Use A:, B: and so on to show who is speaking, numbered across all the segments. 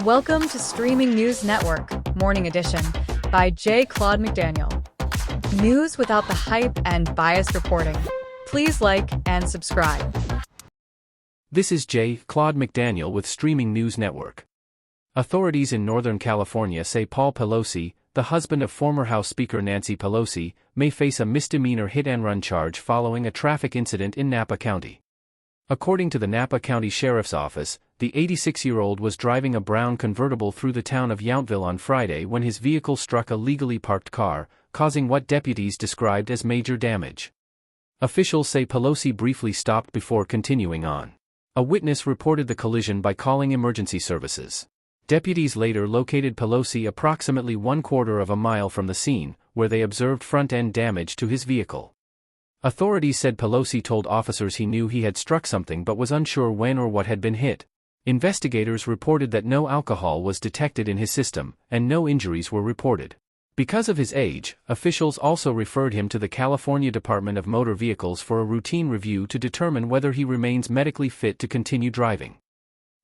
A: Welcome to Streaming News Network, Morning Edition, by Claude McDaniel. News without the hype and biased reporting. Please like and subscribe.
B: This is Claude McDaniel with Streaming News Network. Authorities in Northern California say Paul Pelosi, the husband of former House Speaker Nancy Pelosi, may face a misdemeanor hit-and-run charge following a traffic incident in Napa County. According to the Napa County Sheriff's Office, the 86-year-old was driving a brown convertible through the town of Yountville on Friday when his vehicle struck a legally parked car, causing what deputies described as major damage. Officials say Pelosi briefly stopped before continuing on. A witness reported the collision by calling emergency services. Deputies later located Pelosi approximately 1/4 of a mile from the scene, where they observed front-end damage to his vehicle. Authorities said Pelosi told officers he knew he had struck something but was unsure when or what had been hit. Investigators reported that no alcohol was detected in his system, and no injuries were reported. Because of his age, officials also referred him to the California Department of Motor Vehicles for a routine review to determine whether he remains medically fit to continue driving.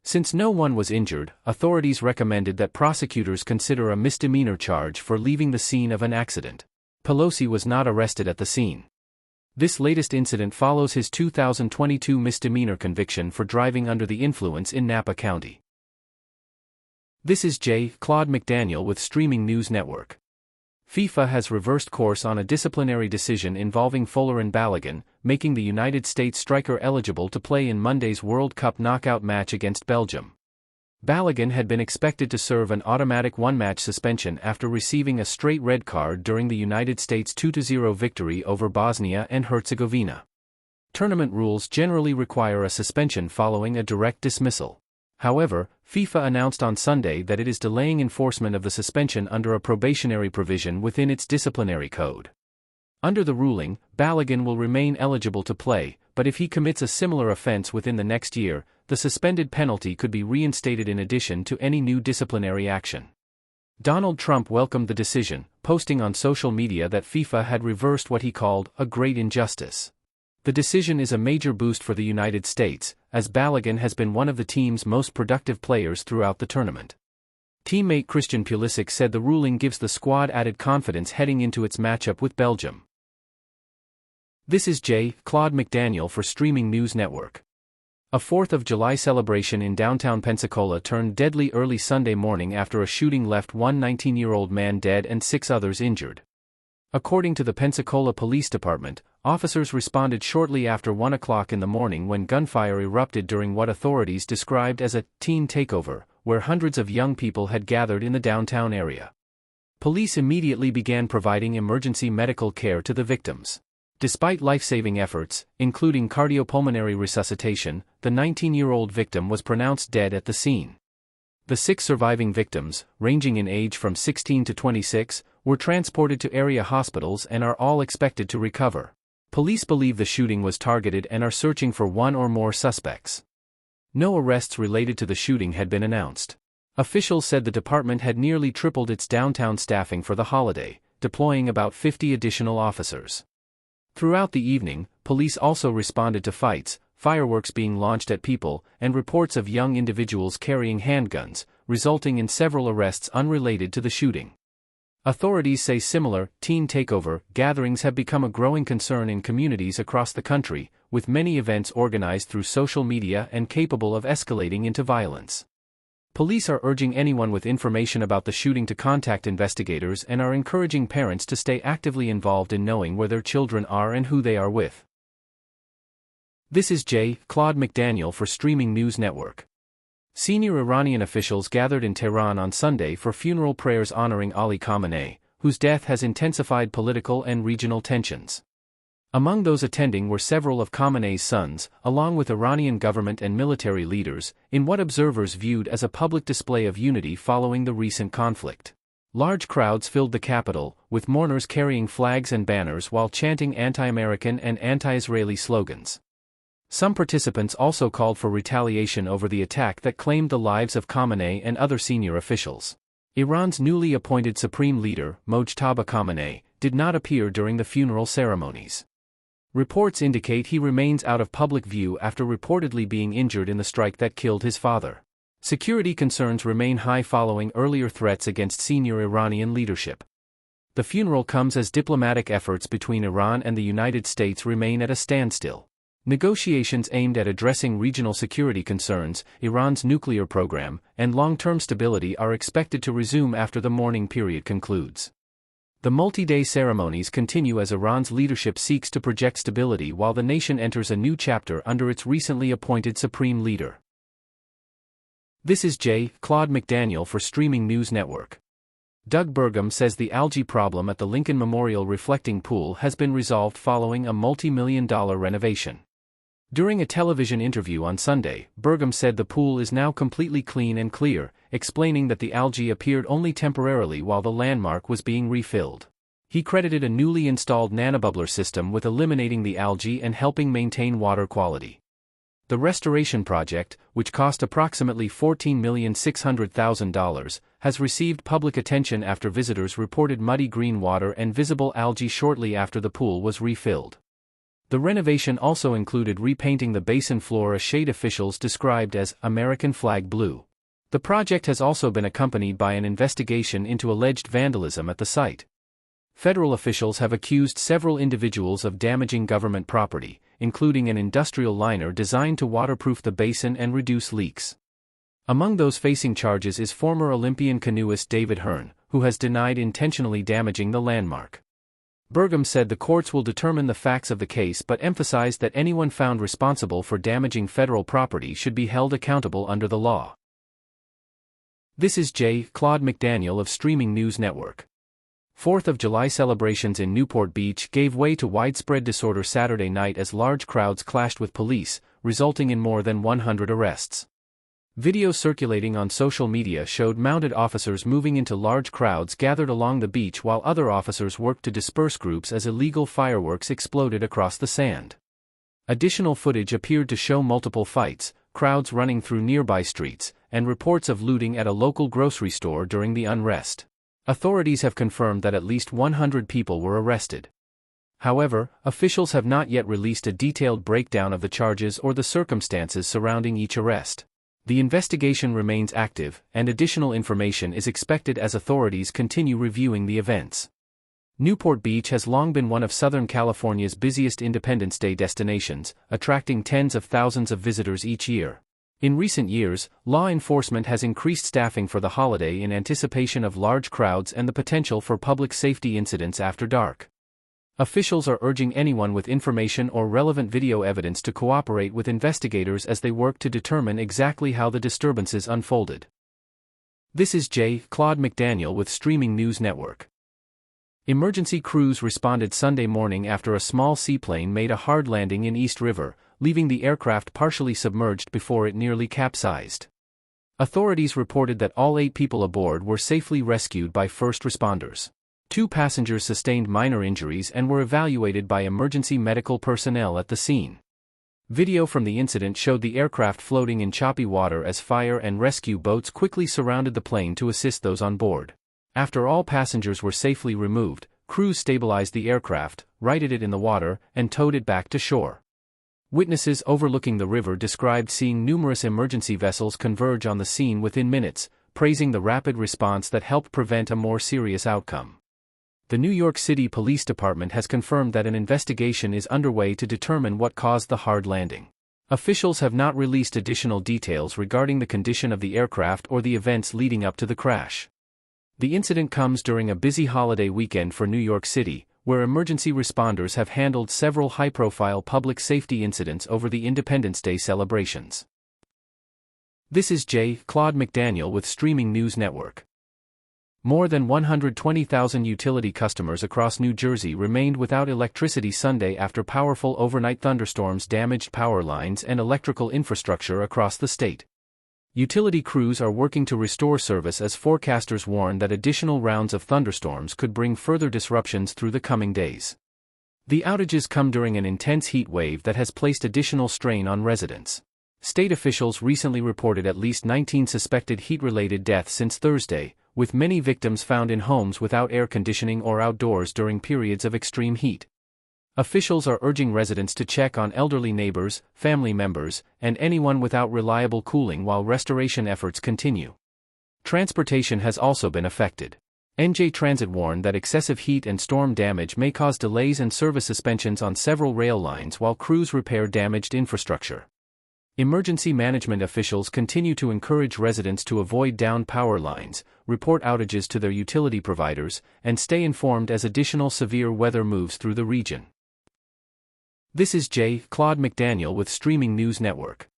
B: Since no one was injured, authorities recommended that prosecutors consider a misdemeanor charge for leaving the scene of an accident. Pelosi was not arrested at the scene. This latest incident follows his 2022 misdemeanor conviction for driving under the influence in Napa County. This is Claude McDaniel with Streaming News Network. FIFA has reversed course on a disciplinary decision involving Balogun, making the United States striker eligible to play in Monday's World Cup knockout match against Belgium. Balogun had been expected to serve an automatic one-match suspension after receiving a straight red card during the United States 2-0 victory over Bosnia and Herzegovina. Tournament rules generally require a suspension following a direct dismissal. However, FIFA announced on Sunday that it is delaying enforcement of the suspension under a probationary provision within its disciplinary code. Under the ruling, Balogun will remain eligible to play, but if he commits a similar offense within the next year, the suspended penalty could be reinstated in addition to any new disciplinary action. Donald Trump welcomed the decision, posting on social media that FIFA had reversed what he called a great injustice. The decision is a major boost for the United States, as Balogun has been one of the team's most productive players throughout the tournament. Teammate Christian Pulisic said the ruling gives the squad added confidence heading into its matchup with Belgium. This is Claude McDaniel for Streaming News Network. A 4th of July celebration in downtown Pensacola turned deadly early Sunday morning after a shooting left one 19-year-old man dead and 6 others injured. According to the Pensacola Police Department, officers responded shortly after 1 o'clock in the morning when gunfire erupted during what authorities described as a teen takeover, where hundreds of young people had gathered in the downtown area. Police immediately began providing emergency medical care to the victims. Despite life-saving efforts, including cardiopulmonary resuscitation, the 19-year-old victim was pronounced dead at the scene. The 6 surviving victims, ranging in age from 16 to 26, were transported to area hospitals and are all expected to recover. Police believe the shooting was targeted and are searching for one or more suspects. No arrests related to the shooting had been announced. Officials said the department had nearly tripled its downtown staffing for the holiday, deploying about 50 additional officers. Throughout the evening, police also responded to fights, fireworks being launched at people, and reports of young individuals carrying handguns, resulting in several arrests unrelated to the shooting. Authorities say similar teen takeover gatherings have become a growing concern in communities across the country, with many events organized through social media and capable of escalating into violence. Police are urging anyone with information about the shooting to contact investigators and are encouraging parents to stay actively involved in knowing where their children are and who they are with. This is Claude McDaniel for Streaming News Network. Senior Iranian officials gathered in Tehran on Sunday for funeral prayers honoring Ali Khamenei, whose death has intensified political and regional tensions. Among those attending were several of Khamenei's sons, along with Iranian government and military leaders, in what observers viewed as a public display of unity following the recent conflict. Large crowds filled the capital, with mourners carrying flags and banners while chanting anti-American and anti-Israeli slogans. Some participants also called for retaliation over the attack that claimed the lives of Khamenei and other senior officials. Iran's newly appointed supreme leader, Mojtaba Khamenei, did not appear during the funeral ceremonies. Reports indicate he remains out of public view after reportedly being injured in the strike that killed his father. Security concerns remain high following earlier threats against senior Iranian leadership. The funeral comes as diplomatic efforts between Iran and the United States remain at a standstill. Negotiations aimed at addressing regional security concerns, Iran's nuclear program, and long-term stability are expected to resume after the mourning period concludes. The multi-day ceremonies continue as Iran's leadership seeks to project stability while the nation enters a new chapter under its recently appointed supreme leader. This is Claude McDaniel for Streaming News Network. Doug Burgum says the algae problem at the Lincoln Memorial Reflecting Pool has been resolved following a multi-million-dollar renovation. During a television interview on Sunday, Burgum said the pool is now completely clean and clear, explaining that the algae appeared only temporarily while the landmark was being refilled. He credited a newly installed nanobubbler system with eliminating the algae and helping maintain water quality. The restoration project, which cost approximately $14,600,000, has received public attention after visitors reported muddy green water and visible algae shortly after the pool was refilled. The renovation also included repainting the basin floor a shade officials described as American flag blue. The project has also been accompanied by an investigation into alleged vandalism at the site. Federal officials have accused several individuals of damaging government property, including an industrial liner designed to waterproof the basin and reduce leaks. Among those facing charges is former Olympian canoeist David Hearn, who has denied intentionally damaging the landmark. Burgum said the courts will determine the facts of the case but emphasized that anyone found responsible for damaging federal property should be held accountable under the law. This is Claude McDaniel of Streaming News Network. 4th of July celebrations in Newport Beach gave way to widespread disorder Saturday night as large crowds clashed with police, resulting in more than 100 arrests. Videos circulating on social media showed mounted officers moving into large crowds gathered along the beach while other officers worked to disperse groups as illegal fireworks exploded across the sand. Additional footage appeared to show multiple fights, crowds running through nearby streets, and reports of looting at a local grocery store during the unrest. Authorities have confirmed that at least 100 people were arrested. However, officials have not yet released a detailed breakdown of the charges or the circumstances surrounding each arrest. The investigation remains active, and additional information is expected as authorities continue reviewing the events. Newport Beach has long been one of Southern California's busiest Independence Day destinations, attracting tens of thousands of visitors each year. In recent years, law enforcement has increased staffing for the holiday in anticipation of large crowds and the potential for public safety incidents after dark. Officials are urging anyone with information or relevant video evidence to cooperate with investigators as they work to determine exactly how the disturbances unfolded. This is Claude McDaniel with Streaming News Network. Emergency crews responded Sunday morning after a small seaplane made a hard landing in East River, leaving the aircraft partially submerged before it nearly capsized. Authorities reported that all 8 people aboard were safely rescued by first responders. 2 passengers sustained minor injuries and were evaluated by emergency medical personnel at the scene. Video from the incident showed the aircraft floating in choppy water as fire and rescue boats quickly surrounded the plane to assist those on board. After all passengers were safely removed, crews stabilized the aircraft, righted it in the water, and towed it back to shore. Witnesses overlooking the river described seeing numerous emergency vessels converge on the scene within minutes, praising the rapid response that helped prevent a more serious outcome. The New York City Police Department has confirmed that an investigation is underway to determine what caused the hard landing. Officials have not released additional details regarding the condition of the aircraft or the events leading up to the crash. The incident comes during a busy holiday weekend for New York City, where emergency responders have handled several high-profile public safety incidents over the Independence Day celebrations. This is Claude McDaniel with Streaming News Network. More than 120,000 utility customers across New Jersey remained without electricity Sunday after powerful overnight thunderstorms damaged power lines and electrical infrastructure across the state. Utility crews are working to restore service as forecasters warn that additional rounds of thunderstorms could bring further disruptions through the coming days. The outages come during an intense heat wave that has placed additional strain on residents. State officials recently reported at least 19 suspected heat-related deaths since Thursday, with many victims found in homes without air conditioning or outdoors during periods of extreme heat. Officials are urging residents to check on elderly neighbors, family members, and anyone without reliable cooling while restoration efforts continue. Transportation has also been affected. NJ Transit warned that excessive heat and storm damage may cause delays and service suspensions on several rail lines while crews repair damaged infrastructure. Emergency management officials continue to encourage residents to avoid downed power lines, report outages to their utility providers, and stay informed as additional severe weather moves through the region. This is Claude McDaniel with Streaming News Network.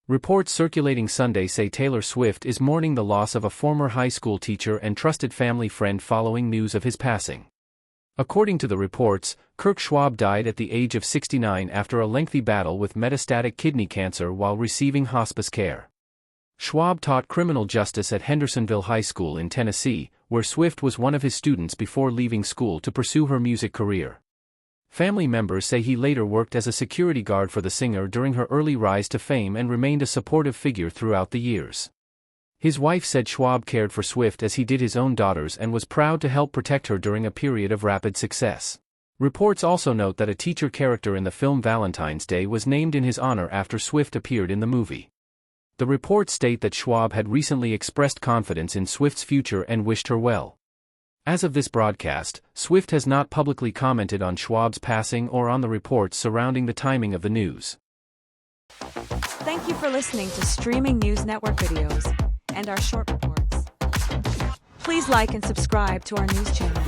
B: Reports circulating Sunday say Taylor Swift is mourning the loss of a former high school teacher and trusted family friend following news of his passing. According to the reports, Kirk Schwab died at the age of 69 after a lengthy battle with metastatic kidney cancer while receiving hospice care. Schwab taught criminal justice at Hendersonville High School in Tennessee, where Swift was one of his students before leaving school to pursue her music career. Family members say he later worked as a security guard for the singer during her early rise to fame and remained a supportive figure throughout the years. His wife said Schwab cared for Swift as he did his own daughters and was proud to help protect her during a period of rapid success. Reports also note that a teacher character in the film Valentine's Day was named in his honor after Swift appeared in the movie. The reports state that Schwab had recently expressed confidence in Swift's future and wished her well. As of this broadcast, Swift has not publicly commented on Schwab's passing or on the reports surrounding the timing of the news.
C: Thank you for listening to Streaming News Network videos and our short reports. Please like and subscribe to our news channel.